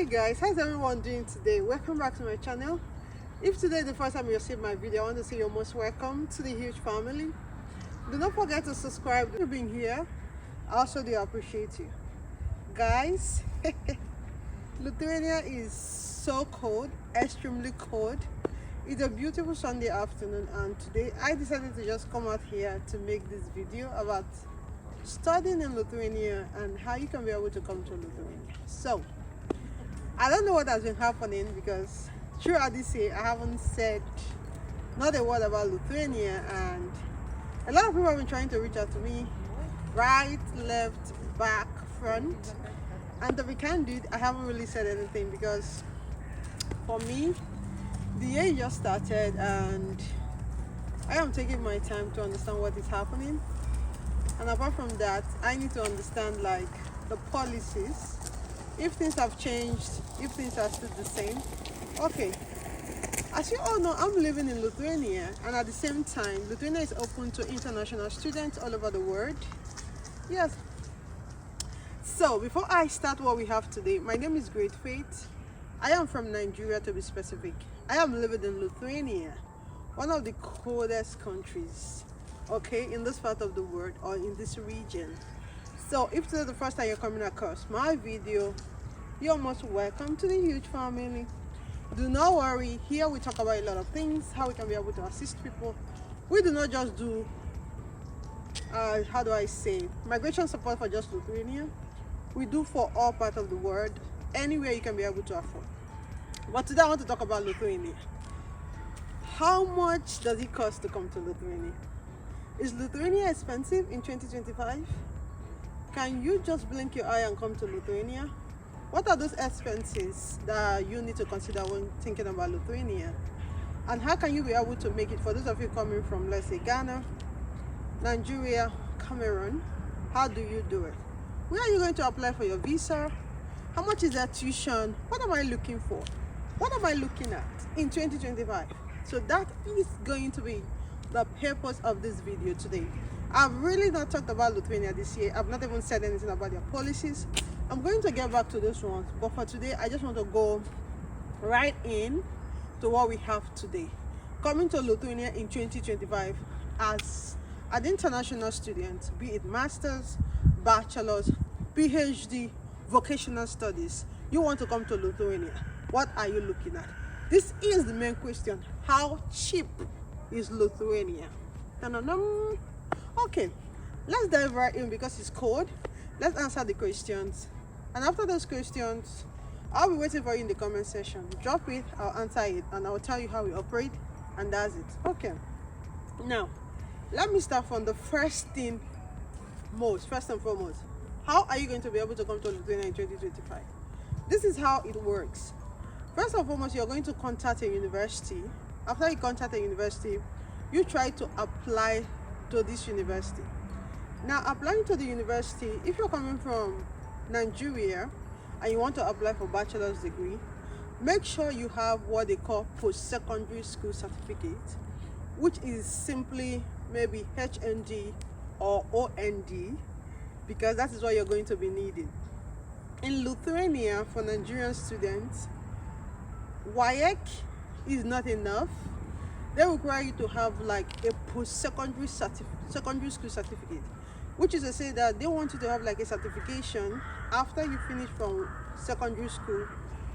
Hey guys, how's everyone doing today? Welcome back to my channel. If today is the first time you're seeing my video, I want to say you're most welcome to the huge family. Do not forget to subscribe for being here. I also do appreciate you guys. Lithuania is so cold, extremely cold. It's a beautiful Sunday afternoon, and today I decided to just come out here to make this video about studying in Lithuania and how you can be able to come to Lithuania. So I don't know what has been happening, because throughout this year I haven't said not a word about Lithuania, and a lot of people have been trying to reach out to me, right, left, back, front, and to be candid, I haven't really said anything, because for me the year just started and I am taking my time to understand what is happening. And apart from that, I need to understand like the policies, if things have changed, if things are still the same. Okay, as you all know, I'm living in Lithuania, and at the same time Lithuania is open to international students all over the world. Yes. So before I start what we have today, my name is Great Faith. I am from Nigeria, to be specific. I am living in Lithuania, one of the coldest countries, okay, in this part of the world or in this region. So if this is the first time you're coming across my video, you're most welcome to the huge family. Do not worry, here we talk about a lot of things, how we can be able to assist people. We do not just do how do I say, migration support for just Lithuania. We do for all parts of the world, anywhere you can be able to afford. But today I want to talk about Lithuania. How much does it cost to come to Lithuania? Is Lithuania expensive in 2025? Can you just blink your eye and come to Lithuania? What are those expenses that you need to consider when thinking about Lithuania? And how can you be able to make it for those of you coming from, let's say, Ghana, Nigeria, Cameroon? How do you do it? Where are you going to apply for your visa? How much is that tuition? What am I looking for? What am I looking at in 2025? So that is going to be the purpose of this video today. I've really not talked about Lithuania this year. I've not even said anything about their policies. I'm going to get back to those ones, but for today I just want to go right in to what we have today. Coming to Lithuania in 2025 as an international student, be it masters, bachelors, PhD, vocational studies, you want to come to Lithuania. What are you looking at? This is the main question. How cheap is Lithuania? Okay, let's dive right in, because it's cold. Let's answer the questions, and after those questions I'll be waiting for you in the comment section. Drop it, I'll answer it, and I'll tell you how we operate, and that's it. Okay, now let me start from the first and foremost. How are you going to be able to come to Lithuania in 2025? This is how it works. First and foremost, you're going to contact a university. After you contact a university, you try to apply to this university. Now, applying to the university, if you're coming from Nigeria and you want to apply for bachelor's degree, make sure you have what they call post-secondary school certificate, which is simply maybe HND or OND, because that is what you're going to be needing. In Lithuania, for Nigerian students, WAEC is not enough. They require you to have like a post-secondary secondary school certificate, which is to say that they want you to have like a certification after you finish from secondary school.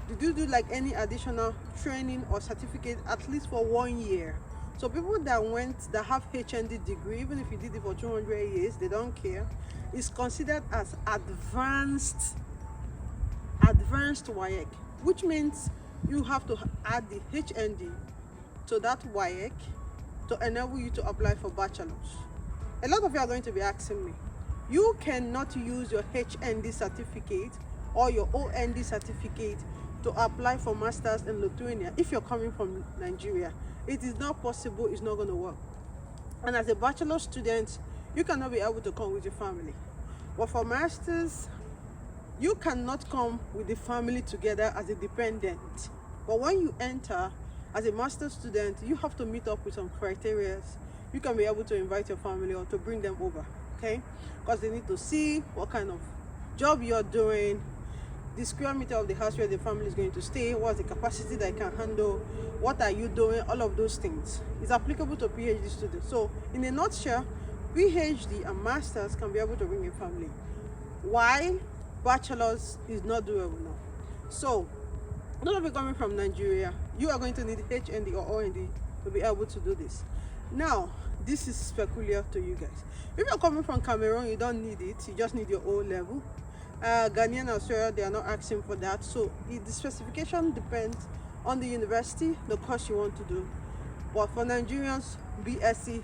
Did you do like any additional training or certificate at least for 1 year? So people that have HND degree, even if you did it for 200 years, they don't care. It's considered as advanced WAEC, which means you have to add the HND to that WAEC to enable you to apply for bachelor's. A lot of you are going to be asking me, you cannot use your HND certificate or your OND certificate to apply for masters in Lithuania if you're coming from Nigeria. It is not possible, it's not going to work. And as a bachelor student, you cannot be able to come with your family. But for masters, you cannot come with the family together as a dependent. But when you enter as a master's student, you have to meet up with some criteria. You can be able to invite your family or to bring them over, okay? Because they need to see what kind of job you're doing, the square meter of the house where the family is going to stay, what's the capacity that I can handle, what are you doing, all of those things is applicable to PhD students. So in a nutshell, PhD and masters can be able to bring a family, while bachelor's is not doable now. So those of you coming from Nigeria, you are going to need HND or OND to be able to do this. Now this is peculiar to you guys. If you're coming from Cameroon, you don't need it, you just need your O level. Ghanaian, Australia, they are not asking for that. So the specification depends on the university, the course you want to do. But for Nigerians, BSc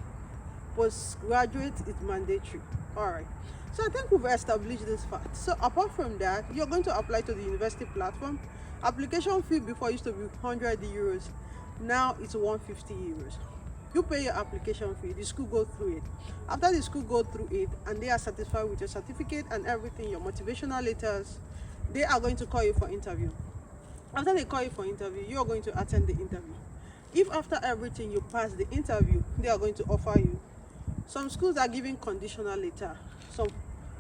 postgraduate is mandatory. All right, so I think we've established this fact. So apart from that, you're going to apply to the university platform. Application fee before used to be 100 euros, now it's 150 euros. You pay your application fee, the school go through it. After the school go through it and they are satisfied with your certificate and everything, your motivational letters, they are going to call you for interview. After they call you for interview, you are going to attend the interview. If after everything you pass the interview, they are going to offer you. Some schools are giving conditional letter, some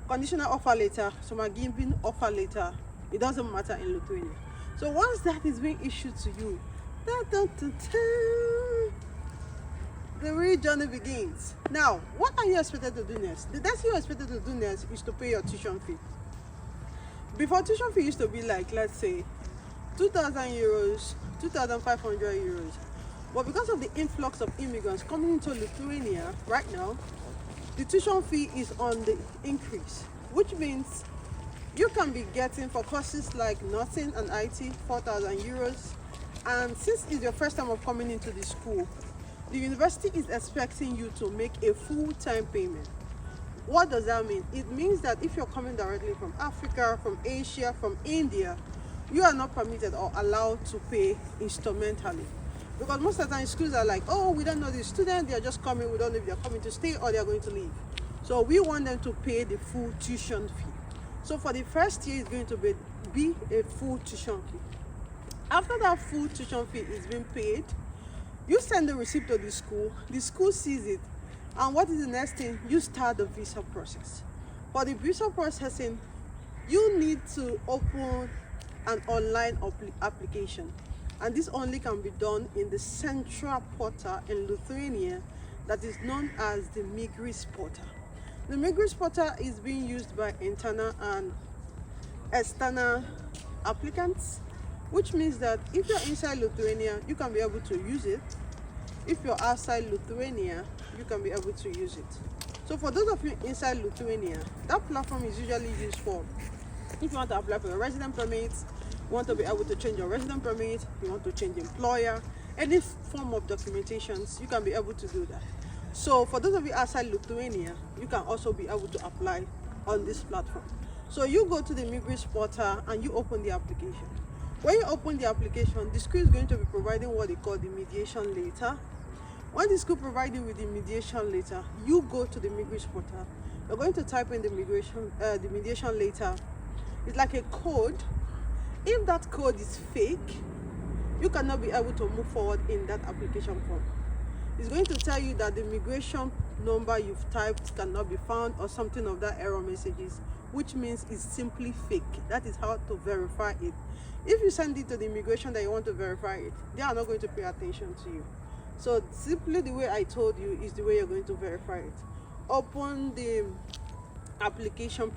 conditional offer letter, some are giving offer letter. It doesn't matter in Lithuania. So once that is being issued to you, the real journey begins. Now, what are you expected to do next? The next thing you're expected to do next is to pay your tuition fee. Before, tuition fee used to be like, let's say, 2,000 euros, 2,500 euros. But because of the influx of immigrants coming into Lithuania right now, the tuition fee is on the increase, which means you can be getting for courses like nursing and IT 4,000 euros. And since it's your first time of coming into the school, the university is expecting you to make a full-time payment. What does that mean? It means that if you're coming directly from Africa, from Asia, from India, you are not permitted or allowed to pay instrumentally. Because most of the time schools are like, oh, we don't know the student, they're just coming, we don't know if they're coming to stay or they're going to leave. So we want them to pay the full tuition fee. So for the first year, it's going to be a full tuition fee. After that full tuition fee is being paid, you send the receipt to the school sees it, and what is the next thing? You start the visa process. For the visa processing, you need to open an online application, and this only can be done in the central portal in Lithuania that is known as the Migris portal. The Migris portal is being used by internal and external applicants, which means that if you're inside Lithuania, you can be able to use it. If you're outside Lithuania, you can be able to use it. So for those of you inside Lithuania, that platform is usually used for if you want to apply for your resident permit, you want to be able to change your resident permit, you want to change employer, any form of documentations, you can be able to do that. So for those of you outside Lithuania, you can also be able to apply on this platform. So you go to the Migris portal and you open the application. When you open the application, the school is going to be providing what they call the mediation letter. When the school provides you with the mediation letter, you go to the Migris portal. You're going to type in the mediation letter. It's like a code. If that code is fake, you cannot be able to move forward in that application form. It's going to tell you that the migration number you've typed cannot be found or something of that error messages, which means it's simply fake. That is how to verify it. If you send it to the immigration that you want to verify it, they are not going to pay attention to you. So simply the way I told you is the way you're going to verify it. Open the application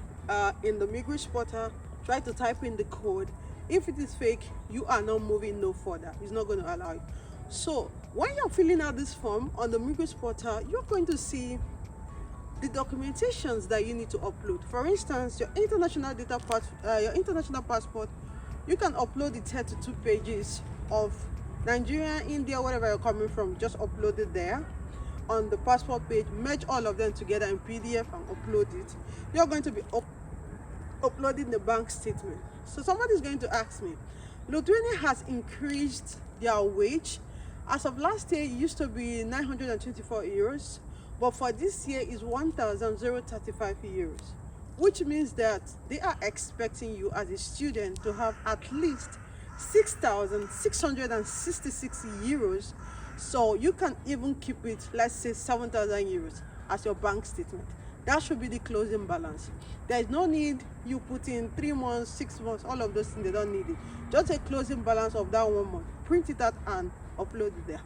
in the Migris portal, try to type in the code. If it is fake, you are not moving no further. It's not going to allow you. So when you're filling out this form on the Migris portal, you're going to see the documentations that you need to upload. For instance, your international passport, you can upload the 32 pages of Nigeria, India, wherever you're coming from. Just upload it there on the passport page, merge all of them together in PDF and upload it. You're going to be uploading the bank statement. So somebody's going to ask me, Lithuania has increased their wage. As of last year, it used to be 924 euros, but for this year is 1,035 euros, which means that they are expecting you as a student to have at least 6,666 euros. So you can even keep it, let's say 7,000 euros as your bank statement. That should be the closing balance. There is no need you put in 3 months, 6 months, all of those things, they don't need it. Just a closing balance of that 1 month. Print it out and upload it there.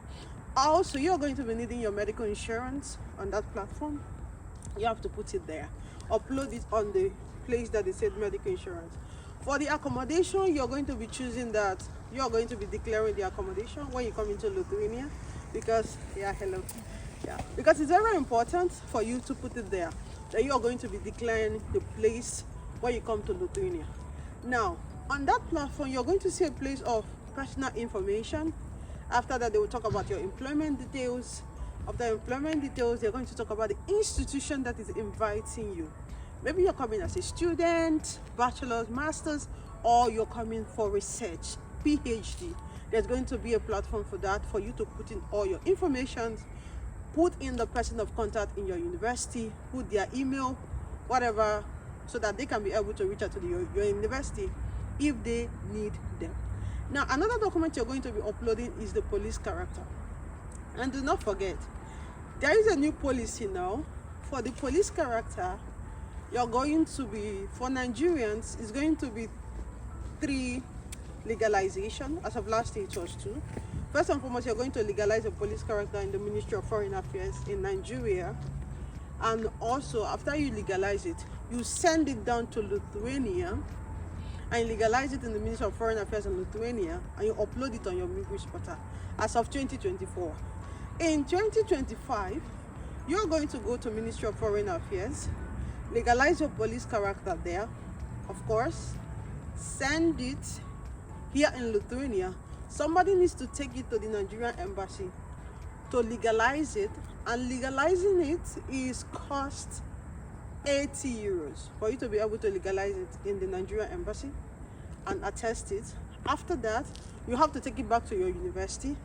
Also, you're going to be needing your medical insurance on that platform. You have to put it there. Upload it on the place that they said medical insurance. For the accommodation, you're going to be choosing that you're going to be declaring the accommodation when you come into Lithuania, because because it's very important for you to put it there, that you're going to be declaring the place when you come to Lithuania. Now, on that platform, you're going to see a place of personal information. After that, they will talk about your employment details. After employment details, they're going to talk about the institution that is inviting you. Maybe you're coming as a student, bachelor's, master's, or you're coming for research, PhD. There's going to be a platform for that, for you to put in all your information, put in the person of contact in your university, put their email, whatever, so that they can be able to reach out to your university if they need them. Now, another document you're going to be uploading is the police character. And do not forget, there is a new policy now. For the police character, you're going to be, for Nigerians, it's going to be 3 legalization. As of last year, it was 2. First and foremost, you're going to legalize a police character in the Ministry of Foreign Affairs in Nigeria. And also, after you legalize it, you send it down to Lithuania and legalize it in the Ministry of Foreign Affairs in Lithuania, and you upload it on your Migris portal as of 2024. In 2025, you're going to go to Ministry of Foreign Affairs, legalize your police character there, of course, send it here in Lithuania. Somebody needs to take it to the Nigerian embassy to legalize it, and legalizing it is cost 80 euros for you to be able to legalize it in the Nigerian embassy and attest it. After that, you have to take it back to your university.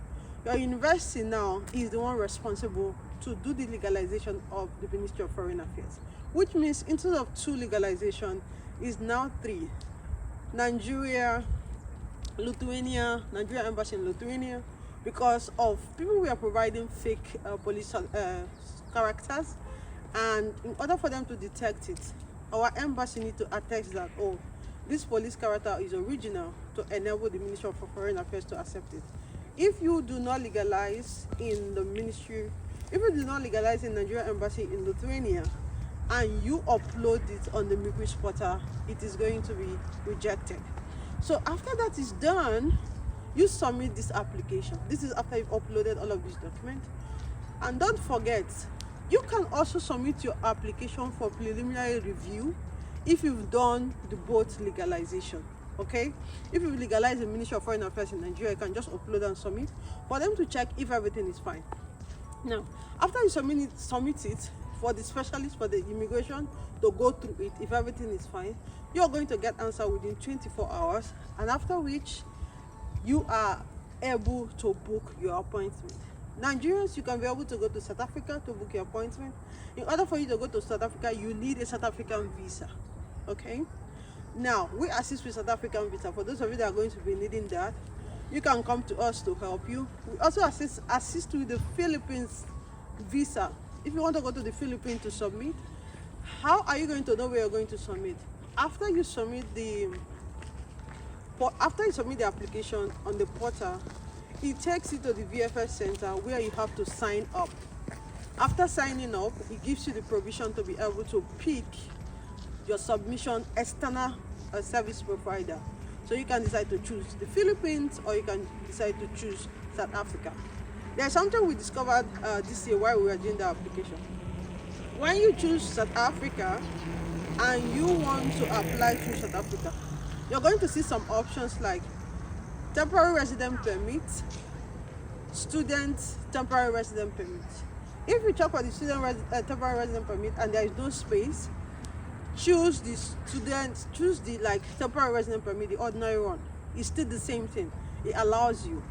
Your university now is the one responsible to do the legalization of the Ministry of Foreign Affairs, which means instead of 2 legalization, is now 3. Nigeria, Lithuania, Nigeria embassy in Lithuania, because of people we are providing fake police characters, and in order for them to detect it, our embassy need to attest that, oh, this police character is original, to enable the Ministry of Foreign Affairs to accept it. If you do not legalize in the ministry, if you do not legalize in Nigeria embassy in Lithuania, and you upload it on the Migris portal, it is going to be rejected. So after that is done, you submit this application. This is after you've uploaded all of these documents. And don't forget, you can also submit your application for preliminary review if you've done the both legalization. Okay, if you legalize the Ministry of Foreign Affairs in Nigeria, you can just upload and submit for them to check if everything is fine. Now, after you submit it for the specialist for the immigration to go through it, if everything is fine, you're going to get answer within 24 hours, and after which you are able to book your appointment. Nigerians, you can be able to go to South Africa to book your appointment. In order for you to go to South Africa, you need a South African visa. Okay, now we assist with South African visa. For those of you that are going to be needing that, you can come to us to help you. We also assist with the Philippines visa. If you want to go to the Philippines to submit, how are you going to know where you're going to submit? After you submit the application on the portal, it takes you to the VFS center where you have to sign up. After signing up, it gives you the provision to be able to pick your submission external service provider. So you can decide to choose the Philippines, or you can decide to choose South Africa. There's something we discovered this year while we were doing the application. When you choose South Africa and you want to apply to South Africa, you're going to see some options like temporary resident permit, student temporary resident permit. If you check for the student temporary resident permit and there is no space, choose the student, choose the temporary resident permit, the ordinary one. It's still the same thing. It allows you.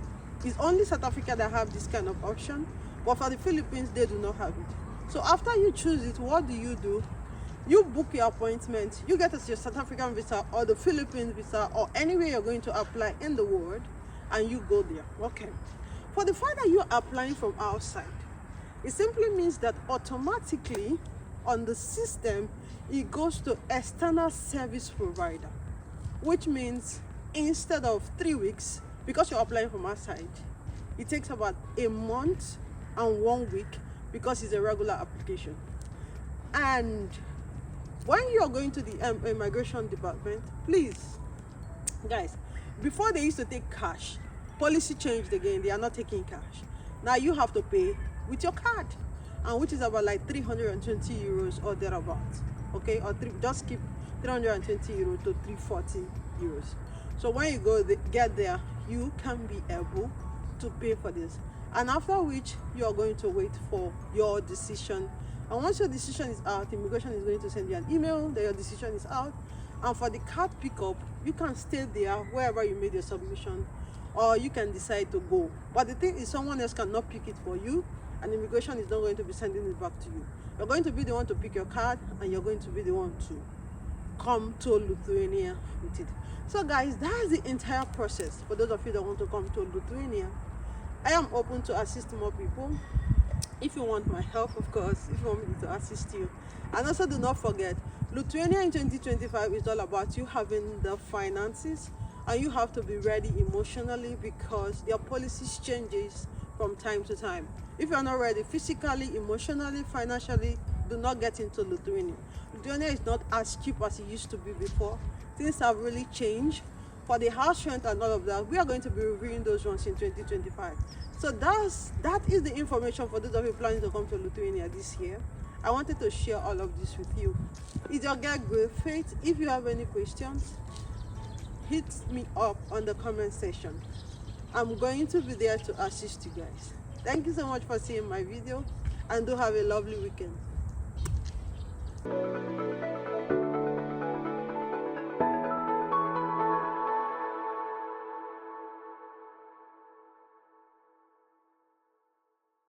It's only South Africa that have this kind of option, but for the Philippines, they do not have it. So after you choose it, what do? You book your appointment, you get your South African visa or the Philippines visa or anywhere you're going to apply in the world, and you go there. Okay. For the fact that you're applying from outside, it simply means that automatically on the system, it goes to external service provider, which means instead of 3 weeks, because you're applying from our side, it takes about a month and 1 week because it's a regular application. And when you're going to the immigration department, please, guys, before they used to take cash, policy changed again. They are not taking cash. Now you have to pay with your card, and which is about like 320 euros or thereabouts. Okay, or just keep 320 euros to 340 euros. So when you get there, you can be able to pay for this, and after which you are going to wait for your decision. And once your decision is out, immigration is going to send you an email that your decision is out. And for the card pickup, you can stay there wherever you made your submission, or you can decide to go. But the thing is, someone else cannot pick it for you, and immigration is not going to be sending it back to you. You're going to be the one to pick your card, and you're going to be the one to come to Lithuania with it. So guys, that's the entire process. For those of you that want to come to Lithuania, I am open to assist more people. If you want my help, of course, if you want me to assist you. And also do not forget, Lithuania in 2025 is all about you having the finances, and you have to be ready emotionally because their policies changes from time to time. If you're not ready physically, emotionally, financially, do not get into Lithuania. Lithuania is not as cheap as it used to be before. Things have really changed. For the house rent and all of that, we are going to be reviewing those ones in 2025. So that is the information for those of you planning to come to Lithuania this year. I wanted to share all of this with you. It's your girl Great Faith. If you have any questions, hit me up on the comment section. I'm going to be there to assist you guys. Thank you so much for seeing my video, and do have a lovely weekend.